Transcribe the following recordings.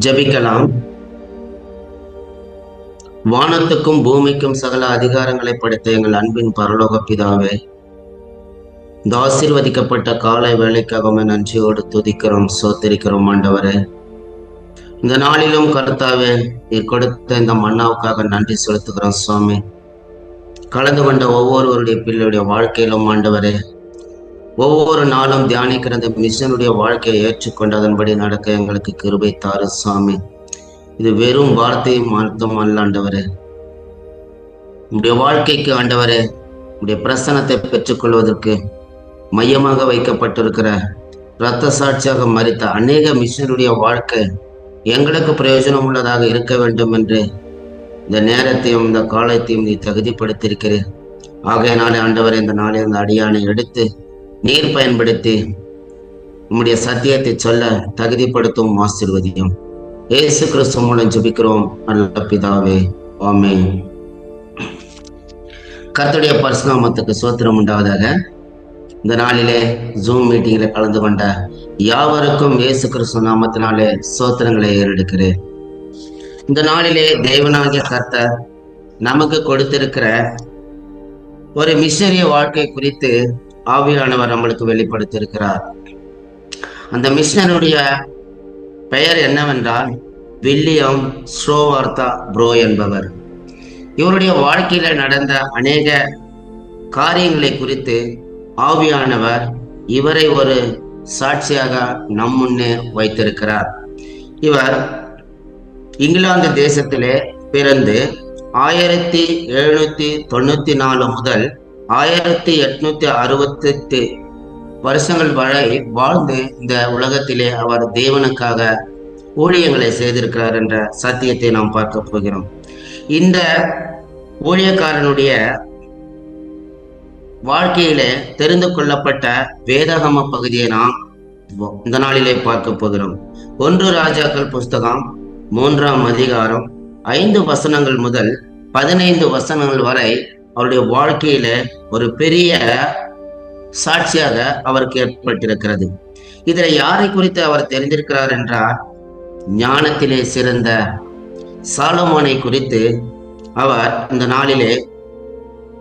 ஜபிக்கலாம். வானத்துக்கும் பூமிக்கும் சகல அதிகாரங்களை படைத்த எங்கள் அன்பின் பரலோக பிதாவே, இந்த ஆசீர்வதிக்கப்பட்ட காலை வேலைக்காக நன்றியோடு துதிக்கிறோம், சோத்தரிக்கிறோம். ஆண்டவரே, இந்த நாளிலும் கர்த்தாவே, நீர் கொடுத்த இந்த மன்னாவுக்காக நன்றி செலுத்துகிறோம். சுவாமி, கலந்து கொண்ட ஒவ்வொருவருடைய பிள்ளையுடைய வாழ்க்கையிலும் ஆண்டவரே, ஒவ்வொரு நாளும் தியானிக்கிற இந்த மிஷனுடைய வாழ்க்கையை ஏற்றுக்கொண்டு அதன்படி நடக்க எங்களுக்கு கிருபை தாரு சுவாமி. இது வெறும் வார்த்தையும் அர்த்தம் அல்ல ஆண்டவரே. உடைய வாழ்க்கைக்கு ஆண்டவரே, உடைய பிரசனத்தை பெற்றுக்கொள்வதற்கு மையமாக வைக்கப்பட்டிருக்கிற இரத்த சாட்சியாக மரித்த அநேக மிஷனுடைய வாழ்க்கை எங்களுக்கு பிரயோஜனம் உள்ளதாக இருக்க வேண்டும் என்று இந்த நேரத்தையும் இந்த காலத்தையும் நீ தகுதிப்படுத்தியிருக்கிறேன். ஆகையினாலே ஆண்டவரே, இந்த நாளில் இந்த அடியானை எடுத்து நீர் பயன்படுத்தி உம்முடைய சத்தியத்தை சொல்ல தகுதிப்படுத்தும் ஆசீர்வதியும். இயேசு கிறிஸ்து மூலம் ஜெபிக்கிறோம் நல்ல பிதாவே, ஆமென். கர்த்தருடைய பரிசுநாமத்துக்கு ஸ்தோத்திரம் உண்டாவதாக. இந்த நாளிலே ஜூம் மீட்டிங்கில் கலந்து கொண்ட யாவருக்கும் இயேசு கிறிஸ்து நாமத்தினாலே ஸ்தோத்திரங்களை ஏறெடுக்கிறேன். இந்த நாளிலே தேவனாகிய கர்த்தர் நமக்கு கொடுத்திருக்கிற ஒரு மிஷனரிய வாழ்க்கை குறித்து ஆவியானவர் நம்மளுக்கு வெளிப்படுத்தியிருக்கிறார். அந்த மிஷனருடைய பெயர் என்னவென்றால் வில்லியம் ஸ்ரோவார்த்தா ப்ரோ என்பவர். இவருடைய வாழ்க்கையில நடந்த அநேக காரியங்களை குறித்து ஆவியானவர் இவரை ஒரு சாட்சியாக நம் முன்னே வைத்திருக்கிறார். இவர் இங்கிலாந்து தேசத்திலே பிறந்து 1794 முதல் 1868 வருஷங்கள் வரை வாழ்ந்து இந்த உலகத்திலே அவர் தேவனுக்காக ஊழியங்களை செய்திருக்கிறார் என்ற சத்தியத்தை நாம் பார்க்க போகிறோம். இந்த ஊழியக்காரனுடைய வாழ்க்கையிலே தெரிந்து கொள்ளப்பட்ட வேதாகம பகுதியை நாம் இந்த நாளிலே பார்க்க போகிறோம். 1 ராஜாக்கள் புஸ்தகம் 3ஆம் அதிகாரம் 5 வசனங்கள் முதல் 15 வசனங்கள் வரை அவருடைய வாழ்க்கையில ஒரு பெரிய சாட்சியாக அவருக்கு ஏற்பட்டிருக்கிறது. இதில் யாரை குறித்து அவர் தெரிந்திருக்கிறார் என்றால், ஞானத்திலே சிறந்த சாலமோனை குறித்து அவர் இந்த நாளிலே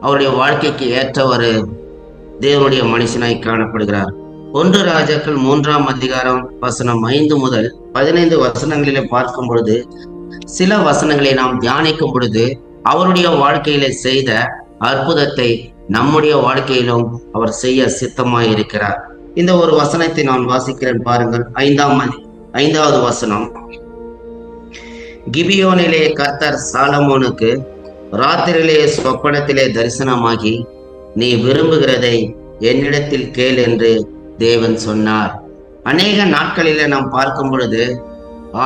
அவருடைய வாழ்க்கைக்கு ஏற்ற ஒரு தேவனுடைய மனுஷனாய் காணப்படுகிறார். 1 ராஜாக்கள் 3ஆம் அதிகாரம் வசனம் 5 முதல் 15 வசனங்களிலே பார்க்கும் பொழுது, சில வசனங்களை நாம் தியானிக்கும் பொழுது அவருடைய வாழ்க்கையிலே செய்த அற்புதத்தை நம்முடைய வாழ்க்கையிலும் அவர் செய்ய சித்தமாய் இருக்கிறார். இந்த ஒரு வசனத்தை நான் வாசிக்கிறேன் பாருங்கள். 5வது வசனம். கிபியோனிலே கர்த்தர் சாலமோனுக்கு ராத்திரியிலே சொப்பனத்திலே தரிசனமாகி, நீ விரும்புகிறதை என்னிடத்தில் கேள் என்று தேவன் சொன்னார். அநேக நாட்களிலே நாம் பார்க்கும் பொழுது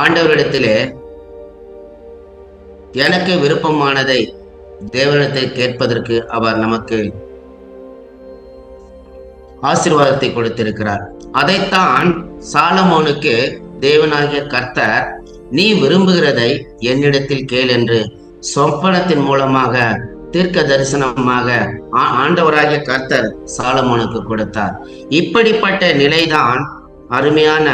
ஆண்டவரிடத்திலே எனக்கு விருப்பமானதை தேவனிடத்தை கேட்பதற்கு அவர் நமக்கு ஆசீர்வாதத்தை கொடுத்திருக்கிறார். அதைத்தான் சாலமோனுக்கு தேவனாகிய கர்த்தர், நீ விரும்புகிறதை என்னிடத்தில் கேள் என்று சொப்பனத்தின் மூலமாக தீர்க்க தரிசனமாக ஆண்டவராகிய கர்த்தர் சாலமோனுக்கு கொடுத்தார். இப்படிப்பட்ட நிலைதான் அருமையான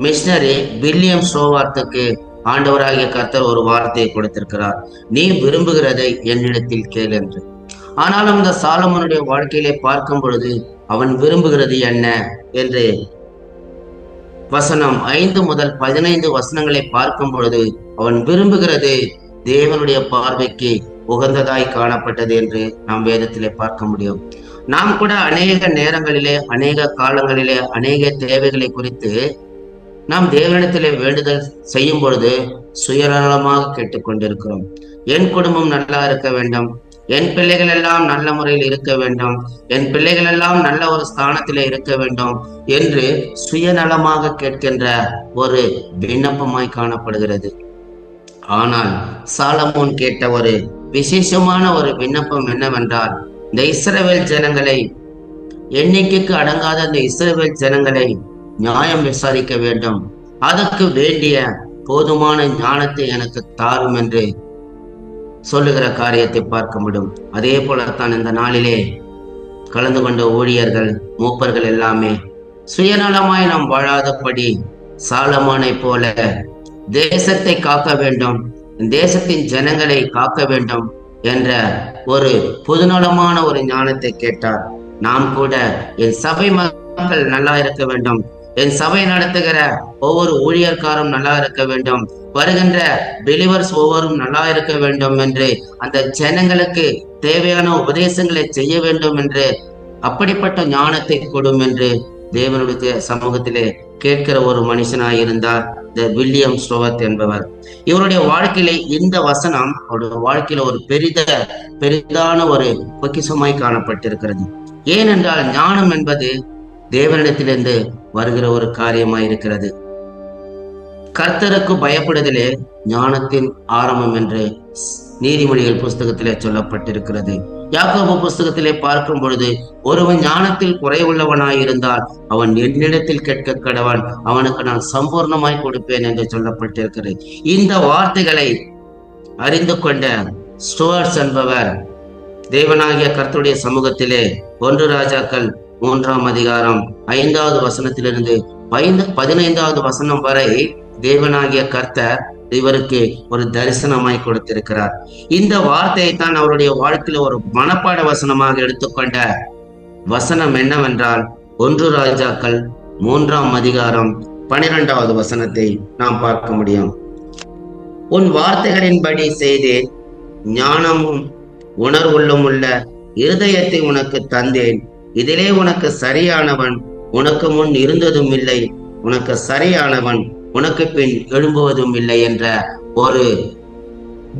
மிஷனரி வில்லியம் ஸ்ரோவார்த்துக்கு ஆண்டவராகிய கர்த்தர் ஒரு வார்த்தையை கொடுத்திருக்கிறார், நீ விரும்புகிறதை என்னிடத்தில் கேள் என்று. ஆனாலும் இந்த சாலமோனுடைய வாழ்க்கையிலே பார்க்கும் பொழுது அவன் விரும்புகிறது என்ன என்று வசனம் 5 முதல் 15 வசனங்களை பார்க்கும் பொழுது அவன் விரும்புகிறது தேவனுடைய பார்வைக்கு உகந்ததாய் காணப்பட்டது என்று நாம் வேதத்திலே பார்க்க முடியும். நாம் கூட அநேக நேரங்களிலே, அநேக காலங்களிலே, அநேக தேவைகளை குறித்து நாம் தேவனிடத்திலே வேண்டுதல் செய்யும் பொழுது சுயநலமாக கேட்டுக்கொண்டிருக்கிறோம். என் குடும்பம் நல்லா இருக்க வேண்டும், என் பிள்ளைகள் எல்லாம் நல்ல முறையில் இருக்க வேண்டும், என் பிள்ளைகள் எல்லாம் நல்ல ஒரு ஸ்தானத்திலே இருக்க வேண்டும் என்று சுயநலமாக கேட்கின்ற ஒரு விண்ணப்பமாய் காணப்படுகிறது. ஆனால் சாலமோன் கேட்ட ஒரு விசேஷமான ஒரு விண்ணப்பம் என்னவென்றால், இந்த இஸ்ரவேல் ஜனங்களை, எண்ணிக்கைக்கு அடங்காத இந்த இஸ்ரவேல் ஜனங்களை நியாயம் விசாரிக்க வேண்டும், அதற்கு வேண்டிய போதுமான ஞானத்தை எனக்கு தாரும் என்று சொல்லுகிற காரியத்தை பார்க்க முடியும். அதே போலத்தான் இந்த நாளிலே கலந்து கொண்ட ஊழியர்கள், மூப்பர்கள் எல்லாமே சுயநலமாய் நாம் வாழாதபடி சாலமோனை போல தேசத்தை காக்க வேண்டும், தேசத்தின் ஜனங்களை காக்க வேண்டும் என்ற ஒரு பொதுநலமான ஒரு ஞானத்தை கேட்டார். நாம் கூட என் சபை மக்கள் நல்லா இருக்க வேண்டும், என் சபை நடத்துகிற ஒவ்வொரு ஊழியர்காரும் நல்லா இருக்க வேண்டும், வருகின்ற பிலிவர்ஸ் ஒவ்வொரும் நல்லா இருக்க வேண்டும் என்று அந்த ஜனங்களுக்கு தேவையான உபதேசங்களை செய்ய வேண்டும் என்று அப்படிப்பட்ட ஞானத்தை கொடும் என்று தேவனுடைய சமூகத்திலே கேட்கிற ஒரு மனுஷனாய் இருந்தார் வில்லியம் ஸ்டோவர்த் என்பவர். இவருடைய வாழ்க்கையிலே இந்த வசனம் அவருடைய வாழ்க்கையில ஒரு பெரிதான ஒரு பொக்கிஷமாய் காணப்பட்டிருக்கிறது. ஏனென்றால் ஞானம் என்பது தேவனிடத்திலிருந்து வருகிற ஒரு காரியமாய் இருக்கிறது. கர்த்தருக்கு பயப்படுதலே ஞானத்தின் ஆரம்பம் என்று நீதிமொழிகள் புஸ்தகத்திலே சொல்லப்பட்டிருக்கிறது. யாக்கோபு புஸ்தகத்திலே பார்க்கும் பொழுது, ஒருவன் ஞானத்தில் குறைவுள்ளவனாய் இருந்தால் அவன் என்னிடத்தில் கேட்க கடவன், அவனுக்கு நான் சம்பூர்ணமாய் கொடுப்பேன் என்று சொல்லப்பட்டிருக்கிறது. இந்த வார்த்தைகளை அறிந்து கொண்ட ஸ்டோவர்ட்ஸ் என்பவர் தேவனாகிய கர்த்தருடைய சமூகத்திலே 1 ராஜாக்கள் 3ஆம் அதிகாரம் 5வது வசனத்திலிருந்து 15வது வசனம் வரை தேவனாகிய கர்த்தர் இவருக்கு ஒரு தரிசனமாய் கொடுத்திருக்கிறார். இந்த வார்த்தையை தான் அவருடைய வாழ்க்கையில ஒரு மனப்பாட வசனமாக எடுத்துக்கொண்ட வசனம் என்னவென்றால் 1 ராஜாக்கள் 3ஆம் அதிகாரம் 12வது வசனத்தை நாம் பார்க்க முடியும். உன் வார்த்தைகளின்படி செய்தேன், ஞானமும் உணர்வுள்ளும் உள்ள இருதயத்தை உனக்கு தந்தேன், இதிலே உனக்கு சரியானவன் உனக்கு முன் இருந்ததும் இல்லை, உனக்கு சரியானவன் உனக்கு பின் எழும்புவதும் இல்லை என்ற ஒரு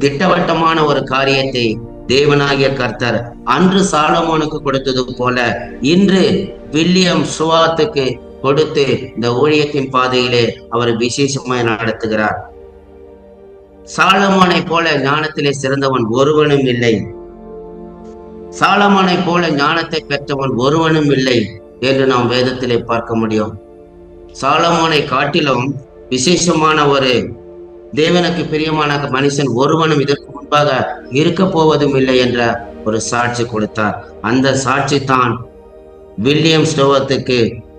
திட்டவட்டமான ஒரு காரியத்தை தேவனாகிய கர்த்தர் அன்று சாலமோனுக்கு கொடுத்தது போல இன்று வில்லியம் ஸ்டோவர்த்துக்கு கொடுத்து இந்த ஊழியத்தின் பாதையிலே அவர் விசேஷமாய் நடத்துகிறார். சாலமோனை போல ஞானத்திலே சிறந்தவன் ஒருவனும் இல்லை, சாலமோனை போல ஞானத்தை பெற்றவன் ஒருவனும் இல்லை என்று நாம் வேதத்திலே பார்க்க முடியும். சாலமோனை காட்டிலும் விசேஷமான ஒரு தேவனுக்கு பிரியமான மனுஷன் ஒருவனும் இதற்கு முன்பாக இருக்க போவதும் இல்லை என்ற ஒரு சாட்சி கொடுத்தார். அந்த சாட்சி தான் வில்லியம் ஸ்டோவர்த்துக்கு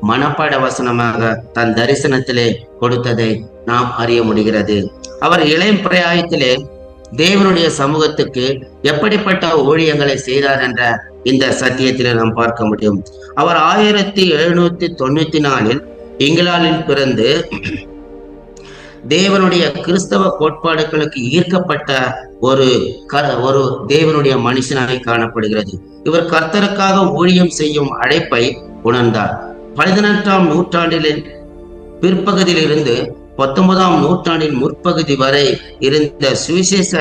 மனப்பாட வசனமாக தன் தரிசனத்திலே கொடுத்ததை நாம் அறிய முடிகிறது. அவர் இளைய பிராயத்திலே தேவனுடைய சமூகத்துக்கு எப்படிப்பட்ட ஊழியங்களை செய்தார் என்ற இந்த சத்தியத்திலே நாம் பார்க்க முடியும். அவர் 1794 இங்கிலாந்தில் பிறந்து தேவனுடைய கிறிஸ்தவ கோட்பாடுகளுக்கு ஈர்க்கப்பட்ட ஒரு தேவனுடைய மனுஷனாக காணப்படுகிறது. இவர் கர்த்தருக்காக ஊழியம் செய்யும் அழைப்பை உணர்ந்தார். 18ஆம் நூற்றாண்டில் பிற்பகுதியில் இருந்து 19ஆம் நூற்றாண்டின் முற்பகுதி வரை இருந்த சுவிசேஷ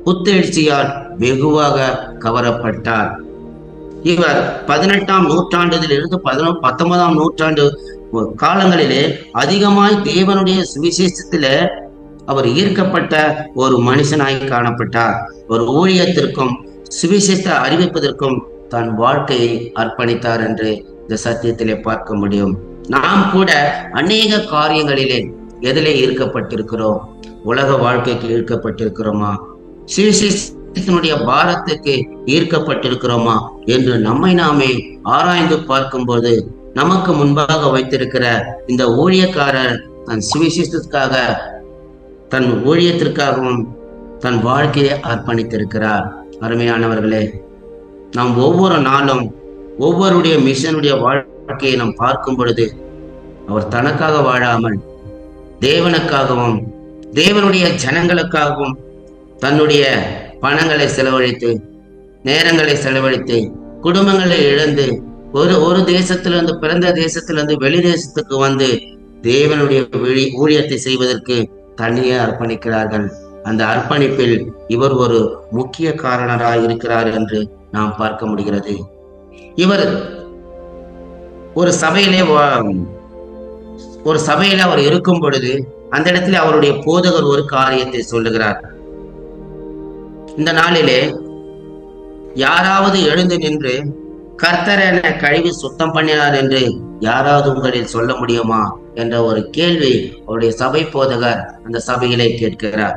புத்தெழுச்சியால் வெகுவாக கவரப்பட்டார். இவர் 18ஆம் நூற்றாண்டில் இருந்து 19ஆம் நூற்றாண்டு காலங்களிலே அதிகமாய் தேவனுடைய சுவிசேஷத்தில அவர் ஈர்க்கப்பட்ட ஒரு மனுஷனாய் காணப்பட்டார். ஒரு ஊழியத்திற்கும் சுவிசேஷ அறிவிப்பதற்கும் தன் வாழ்க்கையை அர்ப்பணித்தார் என்று இந்த சத்தியத்திலே பார்க்க முடியும். நாம் கூட அநேக காரியங்களிலே எதிலே ஈர்க்கப்பட்டிருக்கிறோம்? உலக வாழ்க்கைக்கு ஈர்க்கப்பட்டிருக்கிறோமா? சுவிசேஷத்தினுடைய பாரத்துக்கு ஈர்க்கப்பட்டிருக்கிறோமா என்று நம்மை நாமே ஆராய்ந்து பார்க்கும்போது நமக்கு முன்பாக வைத்திருக்கிற இந்த ஊழியக்காரர் தன் சுவிசேஷத்திற்காக தன் ஊழியத்திற்காகவும் தன் வாழ்க்கையை அர்ப்பணித்திருக்கிறார். அருமையானவர்களே, நாம் ஒவ்வொரு நாளும் ஒவ்வொருடைய மிஷனுடைய வாழ்க்கையை நாம் பார்க்கும் பொழுது அவர் தனக்காக வாழாமல் தேவனுக்காகவும் தேவனுடைய ஜனங்களுக்காகவும் தன்னுடைய பணங்களை செலவழித்து நேரங்களை செலவழித்து குடும்பங்களை இழந்து ஒரு தேசத்திலிருந்து பிறந்த தேசத்திலிருந்து வெளி தேசத்துக்கு வந்து தேவனுடைய ஊழியத்தை செய்வதற்கு தனியே அர்ப்பணிக்கிறார்கள். அந்த அர்ப்பணிப்பில் இவர் ஒரு முக்கிய காரணராக இருக்கிறார் என்று நாம் பார்க்க முடிகிறது. இவர் ஒரு சபையிலே அவர் இருக்கும் பொழுது அந்த இடத்துல அவருடைய போதகர் ஒரு காரியத்தை சொல்லுகிறார். இந்த நாளிலே யாராவது எழுந்து நின்று கர்த்தர் என கழுவி சுத்தம் பண்ணினார் என்று யாராவது உங்களில் சொல்ல முடியுமா என்ற ஒரு கேள்வி அவருடைய சபை போதகர் அந்த சபையிலே கேட்கிறார்.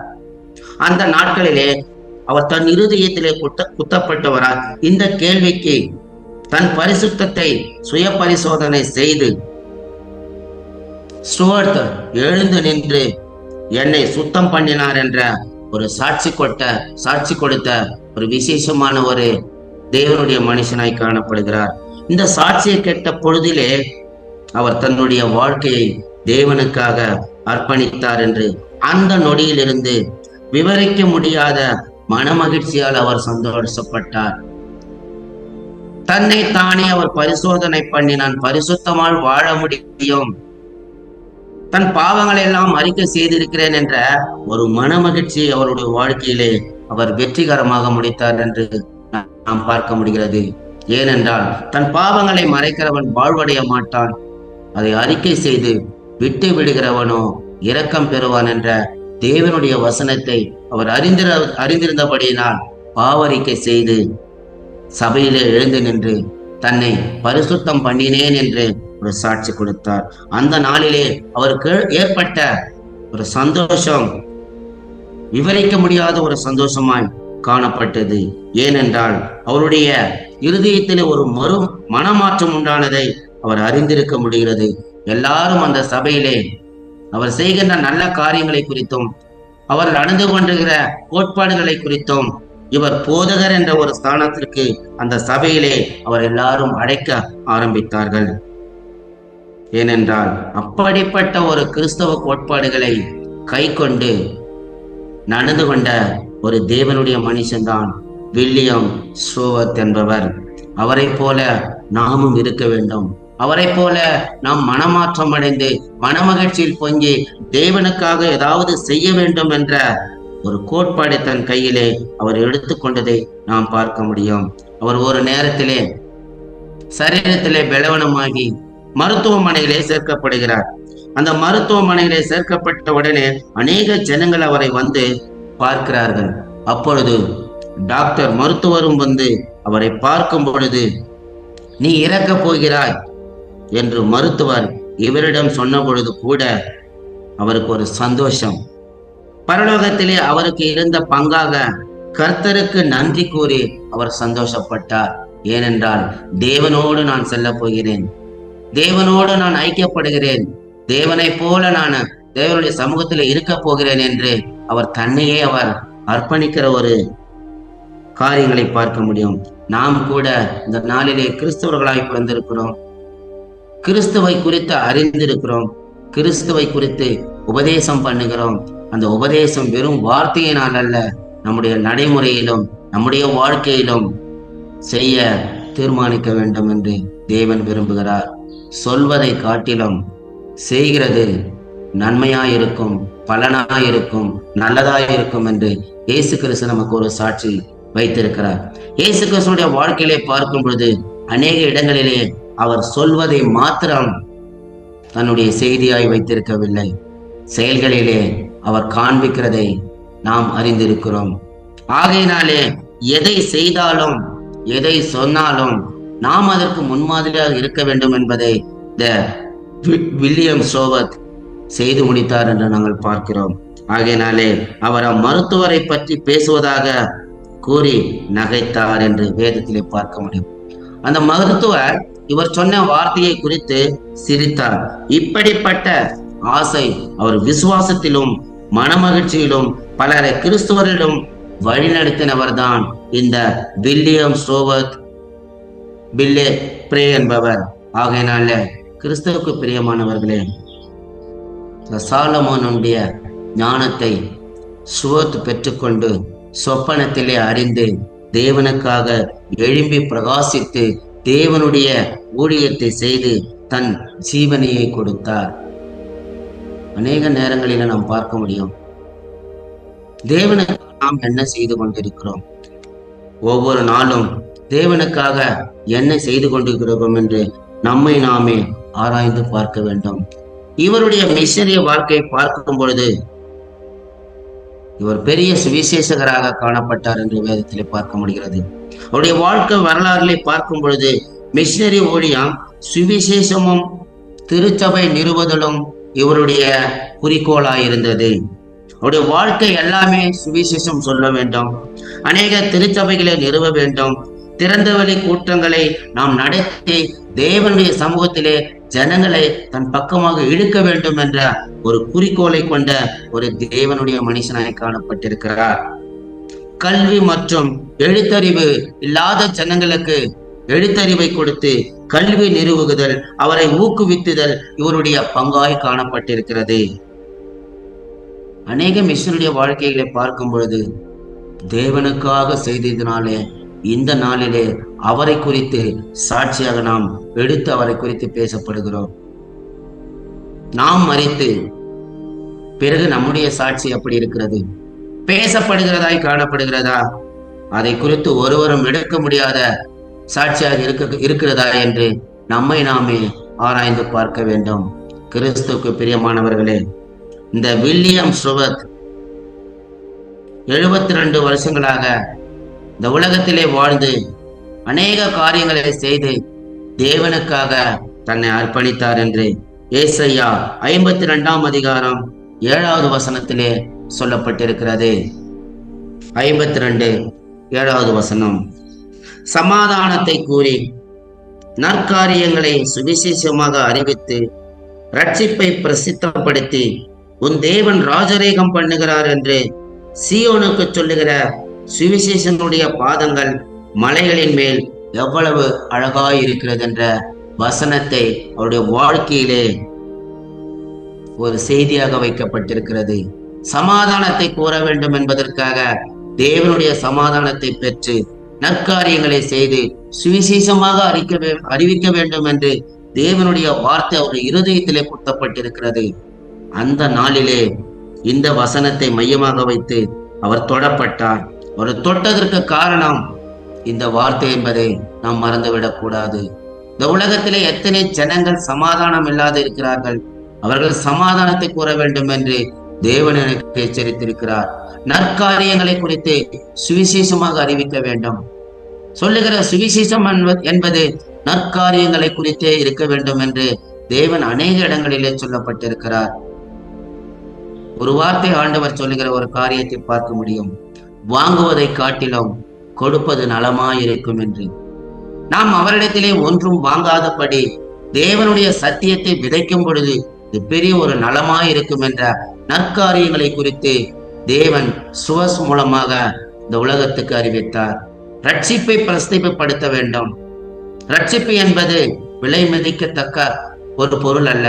அந்த நாட்களிலே அவர் தன் இருதயத்திலே குத்தப்பட்டவரால் இந்த கேள்விக்கு தன் பரிசுத்தத்தை சுய பரிசோதனை செய்து ஸ்டோவர்த் எழுந்து நின்று என்னை சுத்தம் பண்ணினார் என்ற ஒரு சாட்சி கொடுத்த ஒரு விசேஷமான ஒரு தேவனுடைய மனுஷனாய் காணப்படுகிறார். இந்த சாட்சியை கேட்ட பொழுதிலே அவர் தன்னுடைய வாழ்க்கையை தேவனுக்காக அர்ப்பணித்தார் என்று அந்த நொடியிலிருந்து விவரிக்க முடியாத மனமகிழ்ச்சியால் அவர் சந்தோஷப்பட்டார். தன்னை தானே அவர் பரிசோதனை பண்ணி நான் பரிசுத்தமால் வாழ முடியும், தன் பாவங்களை எல்லாம் அறிக்கை செய்திருக்கிறேன் என்ற ஒரு மனமகிழ்ச்சி அவருடைய வாழ்க்கையிலே அவர் வெற்றிகரமாக முடித்தார் என்று நாம் பார்க்க முடிகிறது. ஏனென்றால் தன் பாவங்களை மறைக்கிறவன் வாழ்வடைய மாட்டான், அதை அறிக்கை செய்து விட்டு விடுகிறவனோ இரக்கம் பெறுவான் என்ற தேவனுடைய வசனத்தை அவர் அறிந்திருந்தபடியினால் பாவறிக்கை செய்து சபையிலே எழுந்து நின்று தன்னை பரிசுத்தம் பண்ணினேன் என்று ஒரு சாட்சி கொடுத்தார். அந்த நாளிலே அவருக்கு ஏற்பட்ட ஒரு சந்தோஷம் விவரிக்க முடியாத ஒரு சந்தோஷமாய் காணப்பட்டது. ஏனென்றால் அவருடைய இருதயத்திலே ஒரு மனமாற்றம் உண்டானதை அவர் அறிந்திருக்க முடிகிறது. எல்லாரும் அந்த சபையிலே அவர் செய்கின்ற நல்ல காரியங்களை குறித்தும் அவர் நடந்து கொண்டிருக்கிற கோட்பாடுகளை குறித்தும் இவர் போதகர் என்ற ஒரு ஸ்தானத்திற்கு அந்த சபையிலே அவர் எல்லாரும் அழைக்க ஆரம்பித்தார்கள். ஏனென்றால் அப்படிப்பட்ட ஒரு கிறிஸ்தவ கோட்பாடுகளை கை கொண்டு நடந்து கொண்ட ஒரு தேவனுடைய மனுஷன்தான் வில்லியம் ஸ்ரோவர்த் என்பவர். அவரை போல நாமும் இருக்க வேண்டும். அவரை போல நாம் மனமாற்றம் அடைந்து மனமகிழ்ச்சியில் பொங்கி தேவனுக்காக ஏதாவது செய்ய வேண்டும் என்ற ஒரு கோட்பாடு தன் கையிலே அவர் எடுத்துக்கொண்டதை நாம் பார்க்க முடியும். அவர் ஒரு நேரத்திலே சரீரத்திலே பலவீனமாகி மருத்துவமனையிலே சேர்க்கப்படுகிறார். அந்த மருத்துவமனையிலே சேர்க்கப்பட்ட உடனே அநேக ஜனங்கள் அவரை வந்து பார்க்கிறார்கள். அப்பொழுது டாக்டர் மருத்துவரும் வந்து அவரை பார்க்கும் பொழுது, நீ இறக்கப் போகிறாய் என்று மருத்துவர் இவரிடம் சொன்ன பொழுது கூட அவருக்கு ஒரு சந்தோஷம். பரலோகத்திலே அவருக்கு இருந்த பங்காக கர்த்தருக்கு நன்றி கூறி அவர் சந்தோஷப்பட்டார். ஏனென்றால் தேவனோடு நான் செல்ல போகிறேன், தேவனோடு நான் ஐக்கியப்படுகிறேன், தேவனை போல நான் தேவனுடைய சமூகத்தில் இருக்க போகிறேன் என்று அவர் தன்னையே அவர் அர்ப்பணிக்கிற ஒரு காரியங்களை பார்க்க முடியும். நாம் கூட இந்த நாளிலே கிறிஸ்தவர்களாய் பிறந்திருக்கிறோம், கிறிஸ்துவை குறித்து அறிந்திருக்கிறோம், கிறிஸ்துவை குறித்து உபதேசம் பண்ணுகிறோம். அந்த உபதேசம் வெறும் வார்த்தையினால் அல்ல, நம்முடைய நடைமுறையிலும் நம்முடைய வாழ்க்கையிலும் செய்ய தீர்மானிக்க வேண்டும் என்று தேவன் விரும்புகிறார். சொல்வதை காட்டிலும் செய்கிறது நன்மையாயிருக்கும், பலனாயிருக்கும், நல்லதாயிருக்கும் என்று இயேசு கிறிஸ்து நமக்கு ஒரு சாட்சி வைத்திருக்கிறார். இயேசு கிறிஸ்துடைய வாழ்க்கையிலே பார்க்கும் பொழுது அநேக இடங்களிலே அவர் சொல்வதை மாத்திரம் தன்னுடைய செய்தியாய் வைத்திருக்கவில்லை, செயல்களிலே அவர் காண்பிக்கிறதை நாம் அறிந்திருக்கிறோம். ஆகையினாலே எதை செய்தாலும் எதை சொன்னாலும் நாம் அதற்கு முன்மாதிரியாக இருக்க வேண்டும் என்பதை வில்லியம் ஸ்ரோவர்த் செய்து முடித்தார் என்று நாங்கள் பார்க்கிறோம். ஆகையினாலே அவர் மருத்துவரை பற்றி பேசுவதாக கூறி நகைத்தார் என்று வேதத்திலே பார்க்க முடியும். அந்த மருத்துவர் இவர் சொன்ன வார்த்தையை குறித்து சிரித்தார். இப்படிப்பட்ட ஆசை அவர் விசுவாசத்திலும் மனமகிழ்ச்சியிலும் பலரை கிறிஸ்துவரிலும் வழிநடத்தினவர் தான் இந்த வில்லியம் ஸ்ரோவர்த் பில்லே பிரே என்பவர். ஆகையினால கிறிஸ்துவுக்கு பிரியமானவர்களே, சாலமோனுடைய ஞானத்தை ஸ்ரோவர்த் பெற்றுக்கொண்டு சொப்பனத்திலே அறிந்து தேவனுக்காக எழும்பி பிரகாசித்து தேவனுடைய ஊழியத்தை செய்து தன் ஜீவனையை கொடுத்தார். அநேக நேரங்களில நாம் பார்க்க முடியும், தேவனுக்கு நாம் என்ன செய்து கொண்டிருக்கிறோம், ஒவ்வொரு நாளும் தேவனுக்காக என்ன செய்து கொண்டிருக்கிறோம் என்று நம்மை நாமே ஆராய்ந்து பார்க்க வேண்டும். இவருடைய மிஷனரி வாழ்க்கையை பார்க்கும் பொழுது இவர் பெரிய சுவிசேஷகராக காணப்பட்டார் என்று வேதத்திலே பார்க்க முடிகிறது. அவருடைய வாழ்க்கை வரலாறுகளை பார்க்கும் பொழுது மிஷனரி ஊழியம் சுவிசேஷமும் திருச்சபை நிறுவுதலும் இவருடைய குறிக்கோளாயிருந்தது. அவருடைய வாழ்க்கை எல்லாமே சுவிசேஷம் சொல்ல வேண்டும், அநேக திருச்சபைகளை நிறுவ வேண்டும், திறந்தவெளி கூட்டங்களை நாம் நடத்தி தேவனுடைய சமூகத்திலே ஜனங்களை தன் பக்கமாக இழுக்க வேண்டும் என்ற ஒரு குறிக்கோளை கொண்ட ஒரு தேவனுடைய மனுஷனாய் காணப்பட்டிருக்கிறார். கல்வி மற்றும் எழுத்தறிவு இல்லாத ஜனங்களுக்கு எழுத்தறிவை கொடுத்து கல்வி நிறுவுகுதல், அவரை ஊக்குவித்துதல் இவருடைய பங்காய் காணப்பட்டிருக்கிறது. அநேக மிஷனுடைய வாழ்க்கைகளை பார்க்கும் பொழுது தேவனுக்காக செய்ததினாலே இந்த நாளிலே அவரை குறித்து சாட்சியாக நாம் எடுத்து அவரை குறித்து பேசப்படுகிறோம். நாம் மரித்து பிறகு நம்முடைய சாட்சி எப்படி இருக்கிறது? பேசப்படுகிறதாய் காணப்படுகிறதா? அதை குறித்து ஒருவரும் எடுக்க முடியாத சாட்சியாக இருக்கிறதா என்று நம்மை நாமே ஆராய்ந்து பார்க்க வேண்டும். கிறிஸ்துவுக்கு பிரியமானவர்களே, இந்த வில்லியம் ஸ்ருவத் 72 வருஷங்களாக இந்த உலகத்திலே வாழ்ந்து அநேக காரியங்களை செய்து தேவனுக்காக தன்னை அர்ப்பணித்தார் என்று ஏசாயா 52 அதிகாரம் 7வது வசனத்திலே சொல்லப்பட்டிருக்கிறது. 52 7வது வசனம், சமாதானத்தை கூறி நற்காரியங்களை சுவிசேஷமாக அறிவித்து ரட்சிப்பை பிரசித்தப்படுத்தி உன் தேவன் ராஜரீகம் பண்ணுகிறார் என்று சீயோனுக்கு சொல்லுகிற சுவிசேஷனுடைய பாதங்கள் மலைகளின் மேல் எவ்வளவு அழகாய் இருக்கிறது என்ற வசனத்தை அவருடைய வாழ்க்கையிலே ஒரு செய்தியாக வைக்கப்பட்டிருக்கிறது. சமாதானத்தை கூற வேண்டும் என்பதற்காக தேவனுடைய சமாதானத்தை பெற்று நற்காரியங்களை செய்து சுவிசேஷமாக அறிவிக்க வேண்டும் என்று தேவனுடைய வார்த்தை அவருடைய இருதயத்திலே குத்தப்பட்டிருக்கிறது. அந்த நாளிலே இந்த வசனத்தை மையமாக வைத்து அவர் தொடப்பட்டார். அவர் தொட்டதற்கு காரணம் இந்த வார்த்தை என்பதை நாம் மறந்துவிடக் கூடாது. இந்த உலகத்திலே எத்தனை ஜனங்கள் சமாதானம் இல்லாது இருக்கிறார்கள். அவர்கள் சமாதானத்தை கூற வேண்டும் என்று தேவன் எனக்கு எச்சரித்திருக்கிறார். நற்காரியங்களை குறித்து சுவிசேஷமாக அறிவிக்க வேண்டும். சொல்லுகிற சுவிசேஷம் என்பது நற்காரியங்களை குறித்தே இருக்க வேண்டும் என்று தேவன் அநேக இடங்களிலே சொல்லப்பட்டிருக்கிறார். ஒரு வார்த்தை ஆண்டவர் சொல்லுகிற ஒரு காரியத்தை பார்க்க முடியும். வாங்குவதை காட்டிலும் கொடுப்பது நலமாயிருக்கும் என்று. நாம் அவரிடத்திலே ஒன்றும் வாங்காதபடி தேவனுடைய சத்தியத்தை விதைக்கும் பொழுது இது பெரிய ஒரு நலமாயிருக்கும் என்ற நற்காரியங்களை குறித்து தேவன் சுவஸ் மூலமாக இந்த உலகத்துக்கு அறிவித்தார். ரட்சிப்பை பிரஸ்திப்படுத்த வேண்டும். ரட்சிப்பு என்பது விலை மதிக்கத்தக்க ஒரு பொருள் அல்ல,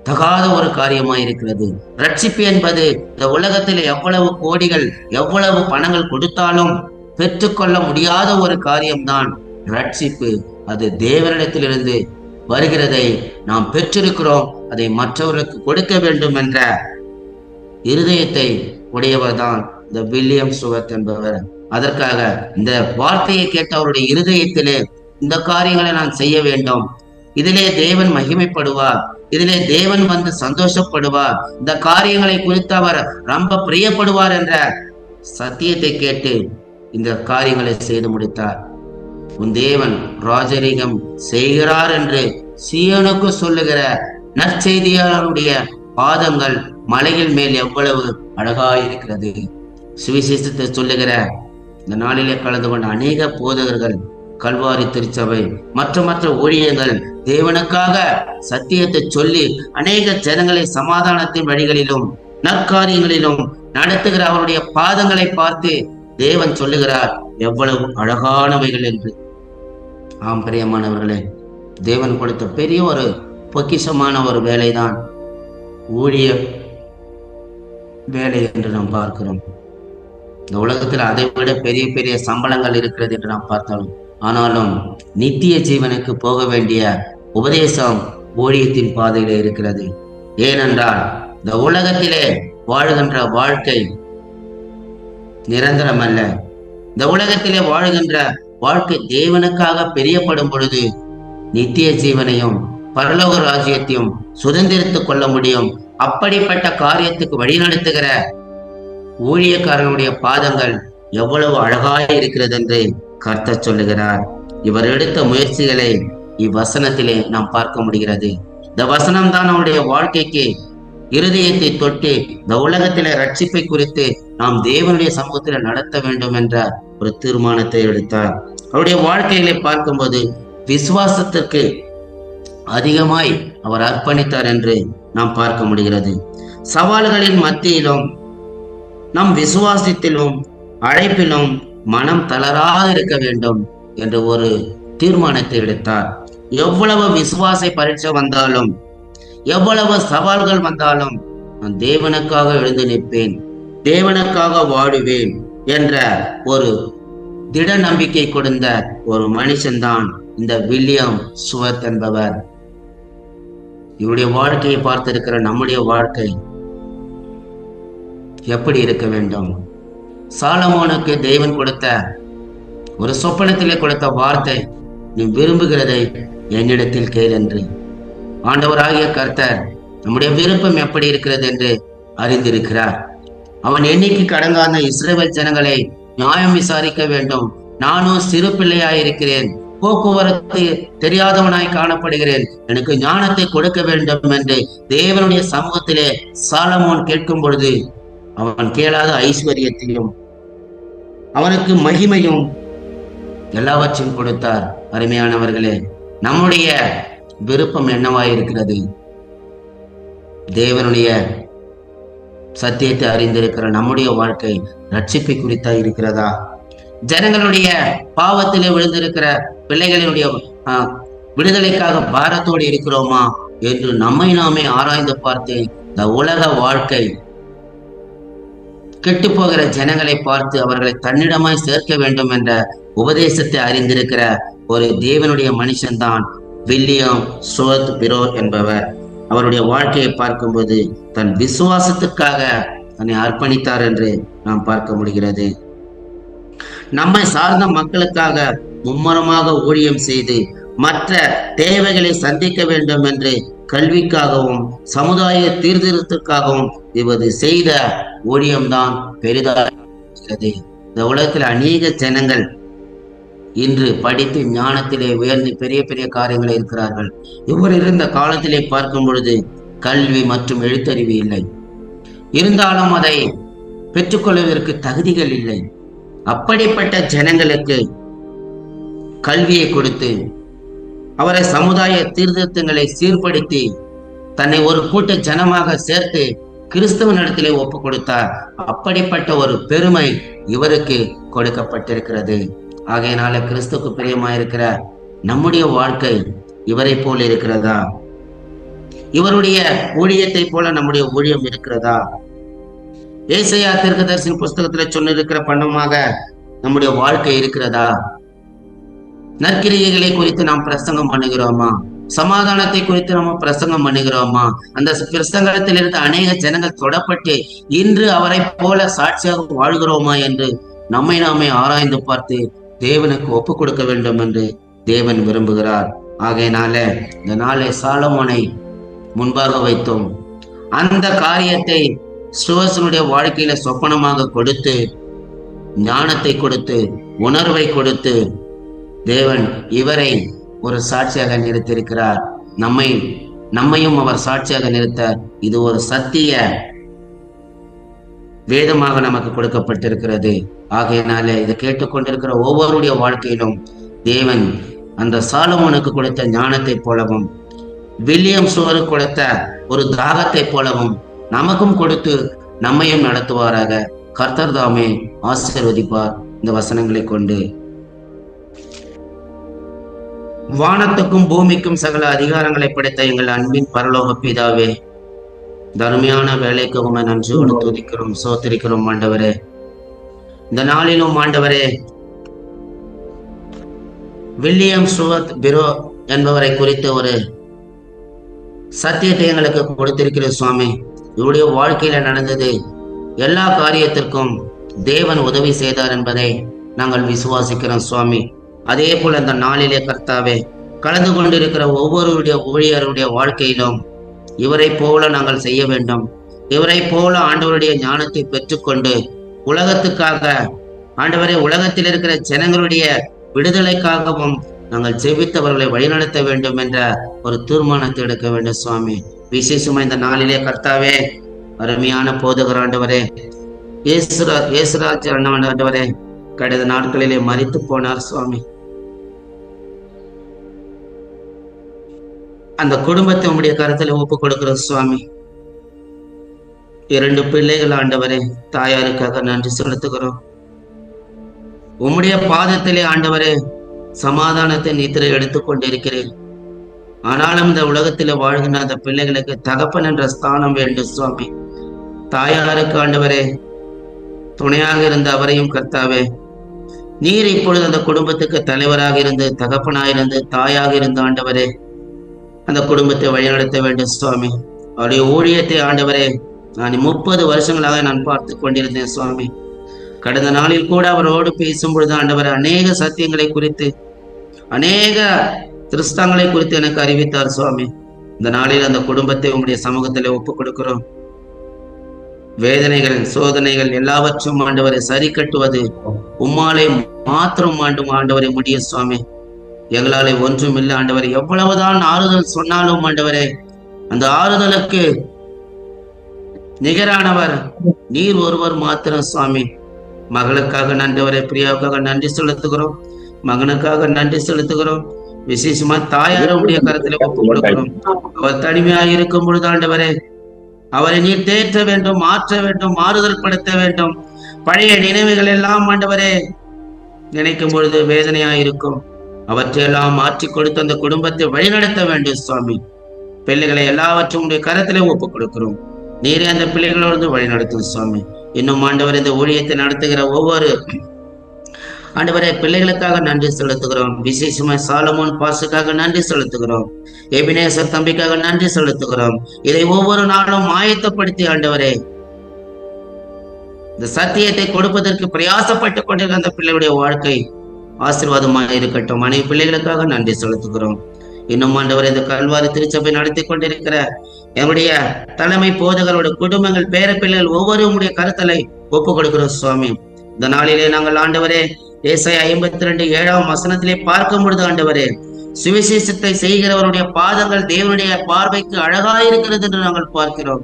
தகாத ஒரு காரியமாயிருக்கிறது. ரட்சிப்பு என்பது இந்த உலகத்தில் எவ்வளவு கோடிகள் எவ்வளவு பணங்கள் கொடுத்தாலும் பெற்றுக்கொள்ள முடியாத ஒரு காரியம்தான் ரட்சிப்பு. அது தேவனிடத்திலிருந்து வருகிறதை நாம் பெற்றிருக்கிறோம், அதை மற்றவர்களுக்கு கொடுக்க வேண்டும் என்ற இருதயத்தை உடையவர் தான் இந்த வில்லியம் ஸ்ருவத் என்பவர். அதற்காக இந்த வார்த்தையை கேட்ட அவருடைய இருதயத்திலே இந்த காரியங்களை நான் செய்ய வேண்டும், இதிலே தேவன் மகிமைப்படுவார், இதிலே தேவன் வந்து சந்தோஷப்படுவார், இந்த காரியங்களை குறித்து அவர் ரொம்ப பிரியப்படுவார் என்ற சத்தியத்தை கேட்டு இந்த காரியங்களை செய்து முடித்தார். உன் தேவன் ராஜரீகம் செய்கிறார் என்று சீயோனுக்கு சொல்லுகிற நற்செய்தியாளருடைய பாதங்கள் மலைகள் மேல் எவ்வளவு அழகாயிருக்கிறது. சுவிசேஷத்தை சொல்லுகிற இந்த நாளிலே கலந்து கொண்ட அநேக போதகர்கள், கல்வாரி திருச்சபை மற்ற ஊழியங்கள் தேவனுக்காக சத்தியத்தை சொல்லி அநேக ஜனங்களை சமாதானத்தின் வழிகளிலும் நற்காரியங்களிலும் நடத்துகிற அவருடைய பாதங்களை பார்த்து தேவன் சொல்லுகிறார் எவ்வளவு அழகானவைகள் என்று. ஆம் பிரியமானவர்களே, தேவன் கொடுத்த பெரிய ஒரு பொக்கிஷமான ஒரு வேலைதான் ஊழிய வேலை என்று நாம் பார்க்கிறோம். இந்த உலகத்தில் அதை விட பெரிய பெரிய சம்பளங்கள் இருக்கிறது என்று நாம் பார்த்தாலும், ஆனாலும் நித்திய ஜீவனுக்கு போக வேண்டிய உபதேசம் ஊழியத்தின் பாதையிலே இருக்கிறது. ஏனென்றால் இந்த உலகத்திலே வாழுகின்ற வாழ்க்கை நிரந்தரம் அல்ல. இந்த உலகத்திலே வாழுகின்ற வாழ்க்கை தேவனுக்காக பிரியப்படும் பொழுது நித்திய ஜீவனையும் பரலோக ராஜ்யத்தையும் சுதந்திரித்துக் கொள்ள முடியும். அப்படிப்பட்ட காரியத்துக்கு வழிநடத்துகிற ஊழியக்காரனுடைய பாதங்கள் எவ்வளவு அழகாய் இருக்கிறது என்று கர்த்தர் சொல்லுகிறார். இவர் எடுத்த முயற்சிகளை இவ்வசனத்திலே நாம் பார்க்க முடிகிறது. இந்த வசனம் தான் அவருடைய வாழ்க்கைக்கு இருதயத்தை தொட்டு இந்த உலகத்திலே ரட்சிப்பை குறித்து நாம் தேவனுடைய சமூகத்தில் நடத்த வேண்டும் என்ற ஒரு தீர்மானத்தை எடுத்தார். அவருடைய வாழ்க்கைகளை பார்க்கும்போது விசுவாசத்திற்கு அதிகமாய் அவர் அர்ப்பணித்தார் என்று நாம் பார்க்க முடிகிறது. சவால்களின் மத்தியிலும் நம் விசுவாசத்திலும் அழைப்பிலும் மனம் தளராது இருக்க வேண்டும் என்று ஒரு தீர்மானத்தை எடுத்தார். எவ்வளவு விசுவாச பரீட்சை வந்தாலும், எவ்வளவு சவால்கள் வந்தாலும் நான் தேவனுக்காக எழுந்து நிற்பேன், தேவனுக்காக வாடுவேன் என்ற ஒரு திட நம்பிக்கை கொடுத்த ஒரு மனுஷன்தான் இந்த வில்லியம் சுவர்த் என்பவர். இவருடைய வாழ்க்கையை பார்த்திருக்கிற நம்முடைய வாழ்க்கை எப்படி இருக்க வேண்டும்? சாலமோனுக்கு தேவன் கொடுத்த ஒரு சொப்பனத்திலே கொடுத்த வார்த்தை, நீ விரும்புகிறதை என்னிடத்தில் கேள் என்று. ஆண்டவராகிய கர்த்தர் நம்முடைய விருப்பம் எப்படி இருக்கிறது என்று அறிந்திருக்கிறார். அவன் எண்ணிக்கைக்கு அடங்காத இஸ்ரவேல் ஜனங்களை நியாயம் விசாரிக்க வேண்டும். நானும் சிறு பிள்ளையாயிருக்கிறேன், போக்குவரத்து தெரியாதவனாய் காணப்படுகிறேன், எனக்கு ஞானத்தை கொடுக்க வேண்டும் என்று தேவனுடைய சமூகத்திலே சாலமோன் கேட்கும் பொழுது அவன் கேளாத ஐஸ்வர்யத்தையும் அவனுக்கு மகிமையும் எல்லாவற்றையும் கொடுத்தார். அருமையானவர்களே, நம்முடைய விருப்பம் என்னவாயிருக்கிறது? தேவனுடைய சத்தியத்தை அறிந்திருக்கிற நம்முடைய வாழ்க்கை ரட்சிப்பை குறித்தா இருக்கிறதா? ஜனங்களுடைய பாவத்திலே விழுந்திருக்கிற பிள்ளைகளினுடைய விடுதலைக்காக பாரத்தோடு இருக்கிறோமா என்று நம்மை நாமே ஆராய்ந்து பார்த்து, இந்த உலக வாழ்க்கை கெட்டு போகிற ஜனங்களை பார்த்து அவர்களை தன்னிடமாய் சேர்க்க வேண்டும் என்ற உபதேசத்தை அறிந்திருக்கிற ஒரு தேவனுடைய மனுஷன்தான் வில்லியம் சுவர்த் பிரோர் என்பவர். அவருடைய வாழ்க்கையை பார்க்கும்போது தன் விசுவாசத்துக்காக தன்னை அர்ப்பணித்தார் என்று நாம் பார்க்க முடிகிறது. நம்மை சார்ந்த மக்களுக்காக மும்முரமாக ஊழியம் செய்து மற்ற தேவைகளை சந்திக்க வேண்டும் என்று கல்விக்காகவும் சமுதாய சீர்திருத்தத்துக்காகவும் இவர் செய்த ஊழியம்தான் பெரிதாக இருக்கிறது. இந்த உலகத்தில் அநேக ஜனங்கள் இன்று படித்து ஞானத்திலே உயர்ந்து பெரிய பெரிய காரியங்கள் இருக்கிறார்கள். இவர் இருந்த காலத்திலே பார்க்கும் பொழுது கல்வி மற்றும் எழுத்தறிவு இல்லை, இருந்தாலும் அதை பெற்றுக்கொள்வதற்கு தகுதிகள் இல்லை. அப்படிப்பட்ட ஜனங்களுக்கு கல்வியை கொடுத்து அவரை சமுதாய சீர்திருத்தங்களை சீர்படுத்தி தன்னை ஒரு கூட்ட ஜனமாக சேர்த்து கிறிஸ்தவ இடத்திலே ஒப்பு கொடுத்தார். அப்படிப்பட்ட ஒரு பெருமை இவருக்கு கொடுக்கப்பட்டிருக்கிறது. ஆகையினால கிறிஸ்துவுக்கு பிரியமாயிருக்கிற நம்முடைய வாழ்க்கை இவரை போல இருக்கிறதா? இவருடைய ஊழியத்தை போல நம்முடைய ஊழியம் இருக்கிறதா? ஏசாயா தீர்க்கதரிசியின் புஸ்தகத்துல சொன்னிருக்கிற பண்ணமாக நம்முடைய வாழ்க்கை இருக்கிறதா? நற்கிரியைகளை குறித்து நாம் பிரசங்கம் பண்ணுகிறோமா? சமாதானத்தை குறித்து நம்ம பிரசங்கம் பண்ணுகிறோமா? அந்த பிரசங்கத்திலிருந்து அநேக ஜனங்கள் தொடப்பட்டு இன்று அவரை போல சாட்சியாக வாழ்கிறோமா என்று நம்மை நாமே ஆராய்ந்து பார்த்து தேவனுக்கு ஒப்பு கொடுக்க வேண்டும் என்று தேவன் விரும்புகிறார். ஆகையினால இந்த நாளை சாலமோனை முன்பாக வைத்தோம். அந்த காரியத்தை சுவசனுடைய வாழ்க்கையில சொப்பனமாக கொடுத்து, ஞானத்தை கொடுத்து, உணர்வை கொடுத்து தேவன் இவரை ஒரு சாட்சியாக நிறுத்தியிருக்கிறார். நம்மையும் அவர் சாட்சியாக நிறுத்த இது ஒரு சத்திய வேதமாக நமக்கு கொடுக்கப்பட்டிருக்கிறது. ஆகையினால இதை கேட்டுக்கொண்டிருக்கிற ஒவ்வொருடைய வாழ்க்கையிலும் தேவன் அந்த சாலமோனுக்கு கொடுத்த ஞானத்தை போலவும் வில்லியம் சுவருக்கு கொடுத்த ஒரு தாகத்தை போலவும் நமக்கும் கொடுத்து நம்மையும் நடத்துவாராக. கர்த்தர் தாமே ஆசீர்வதிப்பார் இந்த வசனங்களை கொண்டு. வானத்துக்கும் பூமிக்கும் சகல அதிகாரங்களை படைத்த எங்கள் அன்பின் பரலோக பிதாவே, தர்மையான வேலைக்கு உண்மை நன்றியோடு துதிக்கிறோம், சோத்திரிக்கிறோம் ஆண்டவரே. இந்த நாளிலும் ஆண்டவரே, வில்லியம் சுவர்த் பிரோ என்பவரை குறித்து ஒரு சத்தியத்தை எங்களுக்கு கொடுத்திருக்கிற சுவாமி. இவருடைய வாழ்க்கையில நடந்தது எல்லா காரியத்திற்கும் தேவன் உதவி செய்தார் என்பதை நாங்கள் விசுவாசிக்கிறோம் சுவாமி. அதே போல இந்த நாளிலே கர்த்தாவே, கலந்து கொண்டிருக்கிற ஒவ்வொருடைய ஊழியருடைய வாழ்க்கையிலும் இவரை போல நாங்கள் செய்ய வேண்டும். இவரை போல ஆண்டவருடைய ஞானத்தை பெற்றுக்கொண்டு உலகத்துக்காக ஆண்டவரை, உலகத்தில் இருக்கிற ஜனங்களுடைய விடுதலைக்காகவும் நாங்கள் ஜெபித்தவர்களை வழிநடத்த வேண்டும் என்ற ஒரு தீர்மானத்தை எடுக்க வேண்டும் சுவாமி. விசேஷமா இந்த நாளிலே கர்த்தாவே, அருமையான போதகர் ஆண்டவரே, இயேசுராஜ் ஆண்டவரே, கடந்த நாட்களிலே மரித்து போனார் சுவாமி. அந்த குடும்பத்தை உம்முடைய கருத்துல ஒப்பு கொடுக்கிறோம் சுவாமி. 2 பிள்ளைகள் ஆண்டவரே, தாயாருக்காக நன்றி செலுத்துகிறோம். உம்முடைய பாதத்திலே ஆண்டவரே சமாதானத்தை நித்திரை எடுத்துக்கொண்டிருக்கிறேன். ஆனாலும் இந்த உலகத்தில் வாழ்கின்ற அந்த பிள்ளைகளுக்கு தகப்பன் என்ற ஸ்தானம் வேண்டும் சுவாமி. தாயாருக்கு ஆண்டவரே துணையாக இருந்த அவரையும் கர்த்தாவே, நீர் இப்பொழுது அந்த குடும்பத்துக்கு தலைவராக இருந்து, தகப்பனாக இருந்து, தாயாக இருந்த ஆண்டவரே அந்த குடும்பத்தை வழிநடத்த வேண்டும் சுவாமி. அவருடைய ஊழியத்தை ஆண்டவரே நான் 30 வருஷங்களாக நான் பார்த்து கொண்டிருந்தேன் சுவாமி. கடந்த நாளில் கூட அவரோடு பேசும் பொழுது ஆண்டவர் அநேக சத்தியங்களை குறித்து, அநேக கிறிஸ்தவங்களை குறித்து எனக்கு அறிவித்தார் சுவாமி. இந்த நாளில் அந்த குடும்பத்தை உங்களுடைய சமூகத்தில் ஒப்புக் கொடுக்கிறோம். வேதனைகள், சோதனைகள் எல்லாவற்றும் ஆண்டவரை சரி கட்டுவது உம்மாலே மாத்திரம் ஆண்டவரை முடியும் சுவாமி. எங்களாலே ஒன்றும் இல்லை ஆண்டவரை. எவ்வளவுதான் ஆறுதல் சொன்னாலும் ஆண்டவரே, அந்த ஆறுதலுக்கு நிகரானவர் நீர் ஒருவர் மாத்திரம் சுவாமி. மகளுக்காக நன்றவரை, பிரியாவுக்காக நன்றி செலுத்துகிறோம். மகனுக்காக நன்றி செலுத்துகிறோம். விசேஷமா தாயாருடைய கருத்துல ஒப்புக் கொடுக்கிறோம். அவர் தனிமையாக இருக்கும் பொழுது ஆண்டவரே அவரை நீர் தேற்ற வேண்டும், மாற்ற வேண்டும், மாறுதல் படுத்த வேண்டும். பழைய நினைவுகள் எல்லாம் ஆண்டவரே நினைக்கும் பொழுது வேதனையாயிருக்கும். அவற்றையெல்லாம் மாற்றி கொடுத்து அந்த குடும்பத்தை வழிநடத்த வேண்டும் சுவாமி. பிள்ளைகளை எல்லாவற்றும் உடைய கருத்திலே ஒப்புக் கொடுக்கிறோம். நீரே அந்த பிள்ளைகளோடு வழிநடத்தும் சுவாமி. இன்னும் ஆண்டவர் இந்த ஊழியத்தை நடத்துகிற ஒவ்வொரு ஆண்டவரே பிள்ளைகளுக்காக நன்றி செலுத்துகிறோம். விசேஷமா சாலமோன் பாசுக்காக நன்றி செலுத்துகிறோம். எபினேசர் தம்பிக்காக நன்றி செலுத்துகிறோம். இதை ஒவ்வொரு நாளும் ஆயத்தப்படுத்தி ஆண்டவரே இந்த சத்தியத்தை கொடுப்பதற்கு பிரயாசப்பட்டுக் கொண்டிருக்கிற அந்த பிள்ளைகளுடைய வாழ்க்கை ஆசீர்வாதமாக இருக்கட்டும். மனைவி பிள்ளைகளுக்காக நன்றி செலுத்துகிறோம். இன்னும் ஆண்டவர் இந்த கல்வாரி திருச்சபை நடத்தி கொண்டிருக்கிற எங்களுடைய தலைமை போதகரோட குடும்பங்கள், பேர பிள்ளைகள் ஒவ்வொரு உங்களுடைய கருத்தலை ஒப்புக் கொடுக்கிறோம் சுவாமி. இந்த நாளிலே நாங்கள் ஆண்டவரே ஏசாயா 52:7 பார்க்கும் பொழுது ஆண்டவரே சுவிசேஷத்தை செய்கிறவருடைய பாதங்கள் தேவனுடைய பார்வைக்கு அழகாயிருக்கிறது என்று நாங்கள் பார்க்கிறோம்.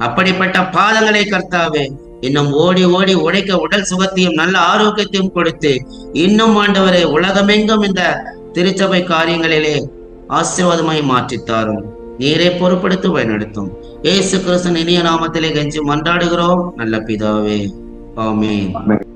அப்படிப்பட்ட பாதங்களை கர்த்தாவே இன்னும் ஓடி ஓடி உடைக்க உடல் சுகத்தையும் நல்ல ஆரோக்கியத்தையும் கொடுத்து இன்னும் ஆண்டவரை உலகமெங்கும் இந்த திருச்சபை காரியங்களிலே ஆசீர்வாதமாய் மாற்றித்தாரும். நீரை பொறுப்படுத்தி வழிநடத்தும். இயேசு கிறிஸ்துவின் இனிய நாமத்திலே கெஞ்சி மன்றாடுகிறோம் நல்ல பிதாவே. ஆமென்.